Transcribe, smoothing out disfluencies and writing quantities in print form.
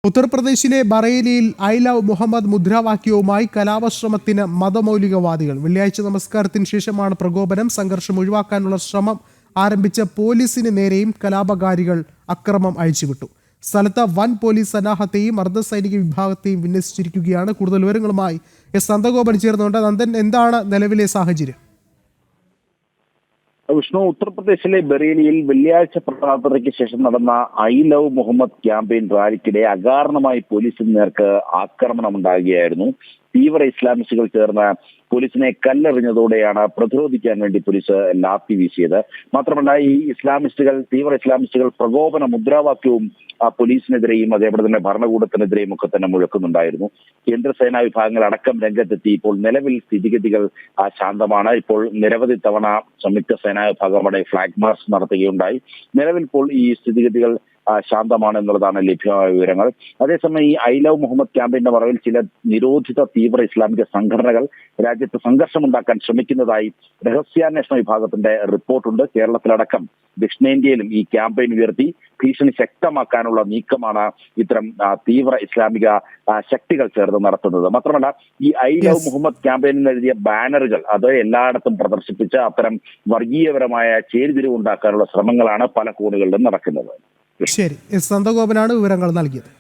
ഉത്തർപ്രദേശിലെ ബറേലിയിൽ I love Muhammad മുദ്രാവാക്യവുമായി കലാപശ്രമത്തിന് മതമൗലികവാദികൾ. വെള്ളിയാഴ്ച നമസ്കാരത്തിന് ശേഷമാണ് പ്രകോപനം. സംഘർഷം ഒഴിവാക്കാനുള്ള ശ്രമം ആരംഭിച്ച പോലീസിന് നേരെയും കലാപകാരികൾ അക്രമം അഴിച്ചുവിട്ടു. സ്ഥലത്ത് വൻ പോലീസ് സന്നാഹത്തെയും അർദ്ധസൈനിക വിഭാഗത്തെയും വിന്യസിച്ചിരിക്കുകയാണ്. കൂടുതൽ വിവരങ്ങളുമായി എസ് നന്ദഗോപൻ ചേർന്നുണ്ട്. നന്ദൻ, എന്താണ് നിലവിലെ സാഹചര്യം? വിഷ്ണു, ഉത്തർപ്രദേശിലെ ബറേലിയിൽ വെള്ളിയാഴ്ച പ്രാർത്ഥനയ്ക്ക് ശേഷം നടന്ന ഐ ലവ് മുഹമ്മദ് ക്യാമ്പയിൻ റാലിക്കിടെ അകാരണമായി പോലീസിന് നേർക്ക് ആക്രമണം ഉണ്ടാകുകയായിരുന്നു. തീവ്ര ഇസ്ലാമിസ്റ്റുകൾ ചേർന്ന് പോലീസിനെ കല്ലെറിഞ്ഞതോടെയാണ് പ്രതിരോധിക്കാൻ വേണ്ടി പോലീസ് ലാത്തി വീശിയത്. മാത്രമല്ല, ഈ തീവ്ര ഇസ്ലാമിസ്റ്റുകൾ പ്രകോപന മുദ്രാവാക്യവും പോലീസിനെതിരെയും അതേപോലെ തന്നെ ഭരണകൂടത്തിനെതിരെയും ഒക്കെ തന്നെ മുഴക്കുന്നുണ്ടായിരുന്നു. കേന്ദ്രസേനാ വിഭാഗങ്ങൾ അടക്കം രംഗത്തെത്തി. ഇപ്പോൾ നിലവിൽ സ്ഥിതിഗതികൾ ശാന്തമാണ്. ഇപ്പോൾ നിരവധി തവണ സംയുക്ത സേനാ വിഭാഗം അവിടെ ഫ്ലാഗ് മാർച്ച് നടത്തുകയുണ്ടായി. നിലവിൽ ഇപ്പോൾ ഈ സ്ഥിതിഗതികൾ ശാന്തമാണ് എന്നുള്ളതാണ് ലഭ്യമായ വിവരങ്ങൾ. അതേസമയം ഈ ഐ ലവ് മുഹമ്മദ് ക്യാമ്പയിന്റെ മറവിൽ ചില നിരോധിത തീവ്ര ഇസ്ലാമിക സംഘടനകൾ രാജ്യത്ത് സംഘർഷമുണ്ടാക്കാൻ ശ്രമിക്കുന്നതായി രഹസ്യാന്വേഷണ വിഭാഗത്തിന്റെ റിപ്പോർട്ടുണ്ട്. കേരളത്തിലടക്കം ദക്ഷിണേന്ത്യയിലും ഈ ക്യാമ്പയിൻ ഉയർത്തി ഭീഷണി ശക്തമാക്കാനുള്ള നീക്കമാണ് ഇത്തരം തീവ്ര ഇസ്ലാമിക ശക്തികൾ ചേർന്ന് നടത്തുന്നത്. മാത്രമല്ല, ഈ ഐ ലവ് മുഹമ്മദ് ക്യാമ്പയിനിൽ എഴുതിയ ബാനറുകൾ അത് എല്ലായിടത്തും പ്രദർശിപ്പിച്ച് അത്തരം വർഗീയപരമായ ചേരിതിരിവ് ഉണ്ടാക്കാനുള്ള ശ്രമങ്ങളാണ് പല കോണുകളിലും നടക്കുന്നത്. ശരി, എസ് നന്ദഗോപനാണ് വിവരങ്ങൾ നൽകിയത്.